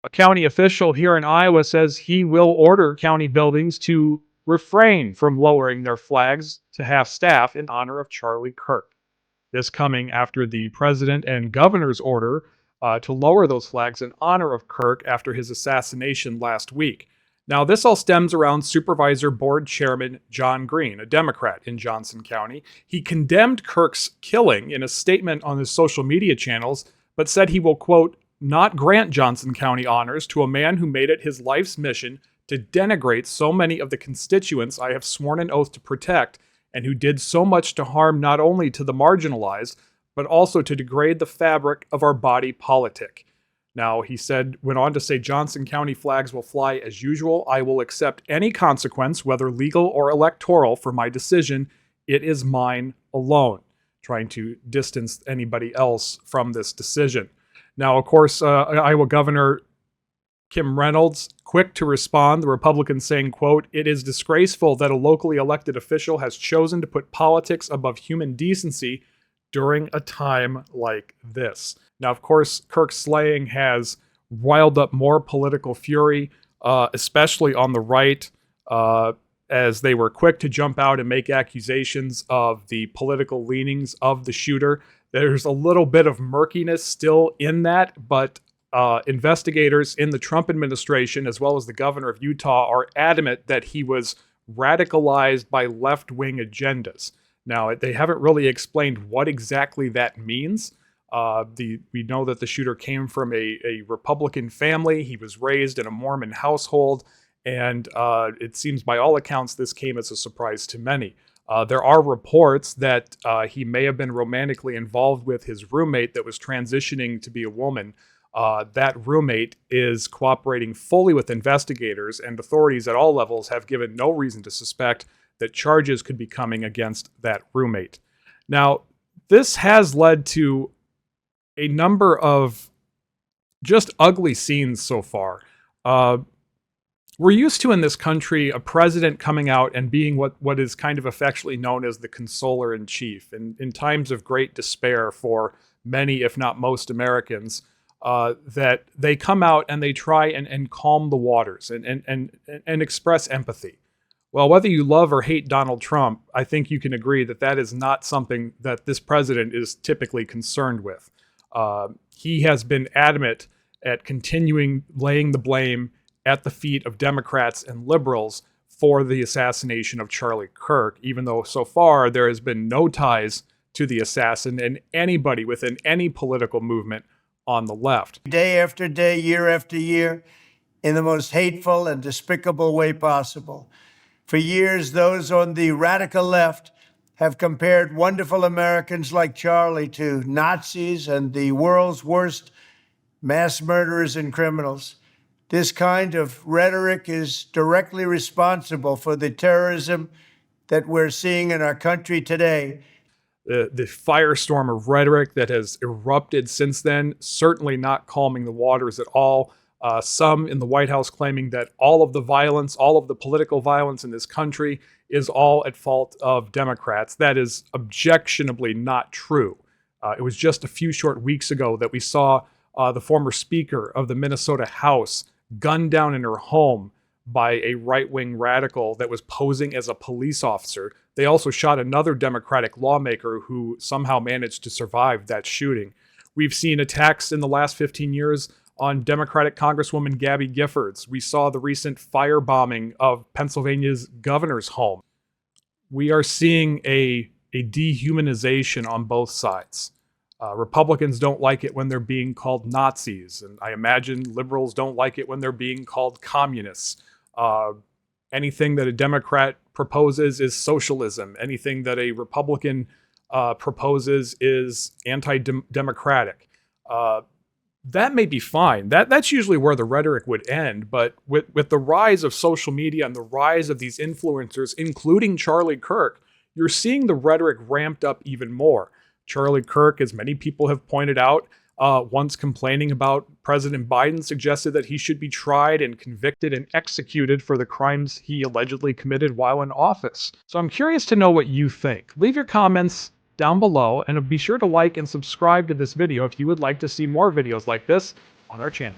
A county official here in Iowa says he will order county buildings to refrain from lowering their flags to half-staff in honor of Charlie Kirk. This coming after the president and governor's order to lower those flags in honor of Kirk after his assassination last week. Now, this all stems around Supervisor Board Chairman John Greene, a Democrat in Johnson County. He condemned Kirk's killing in a statement on his social media channels, but said he will, quote, not grant Johnson County honors to a man who made it his life's mission to denigrate so many of the constituents I have sworn an oath to protect, and who did so much to harm not only to the marginalized, but also to degrade the fabric of our body politic. Now, he went on to say, Johnson County flags will fly as usual. I will accept any consequence, whether legal or electoral, for my decision. It is mine alone. Trying to distance anybody else from this decision. Now, of course, Iowa Governor Kim Reynolds, quick to respond, the Republicans saying, quote, it is disgraceful that a locally elected official has chosen to put politics above human decency during a time like this. Now, of course, Kirk's slaying has riled up more political fury, especially on the right, as they were quick to jump out and make accusations of the political leanings of the shooter. There's a little bit of murkiness still in that, but investigators in the Trump administration, as well as the governor of Utah, are adamant that he was radicalized by left-wing agendas. Now, they haven't really explained what exactly that means. We know that the shooter came from a Republican family. He was raised in a Mormon household, and it seems by all accounts this came as a surprise to many. There are reports that he may have been romantically involved with his roommate that was transitioning to be a woman. That roommate is cooperating fully with investigators, and authorities at all levels have given no reason to suspect that charges could be coming against that roommate. Now, this has led to a number of just ugly scenes so far. We're used to in this country a president coming out and being what is kind of affectionately known as the consoler-in-chief. And in times of great despair for many, if not most Americans, that they come out and they try and calm the waters and express empathy. Well, whether you love or hate Donald Trump, I think you can agree that that is not something that this president is typically concerned with. He has been adamant at continuing laying the blame at the feet of Democrats and liberals for the assassination of Charlie Kirk, even though so far there has been no ties to the assassin and anybody within any political movement on the left. Day after day, year after year, in the most hateful and despicable way possible. For years, those on the radical left have compared wonderful Americans like Charlie to Nazis and the world's worst mass murderers and criminals. This kind of rhetoric is directly responsible for the terrorism that we're seeing in our country today. The firestorm of rhetoric that has erupted since then, certainly not calming the waters at all. Some in the White House claiming that all of the violence, all of the political violence in this country is all at fault of Democrats. That is objectionably not true. It was just a few short weeks ago that we saw the former Speaker of the Minnesota House gunned down in her home by a right-wing radical that was posing as a police officer. They also shot another Democratic lawmaker who somehow managed to survive that shooting. We've seen attacks in the last 15 years on Democratic Congresswoman Gabby Giffords. We saw the recent firebombing of Pennsylvania's governor's home. We are seeing a dehumanization on both sides. Republicans don't like it when they're being called Nazis, and I imagine liberals don't like it when they're being called communists. Anything that a Democrat proposes is socialism. Anything that a Republican proposes is anti-democratic. That may be fine. That's usually where the rhetoric would end. But with the rise of social media and the rise of these influencers, including Charlie Kirk, you're seeing the rhetoric ramped up even more. Charlie Kirk, as many people have pointed out, once complaining about President Biden, suggested that he should be tried and convicted and executed for the crimes he allegedly committed while in office. So I'm curious to know what you think. Leave your comments down below, and be sure to like and subscribe to this video if you would like to see more videos like this on our channel.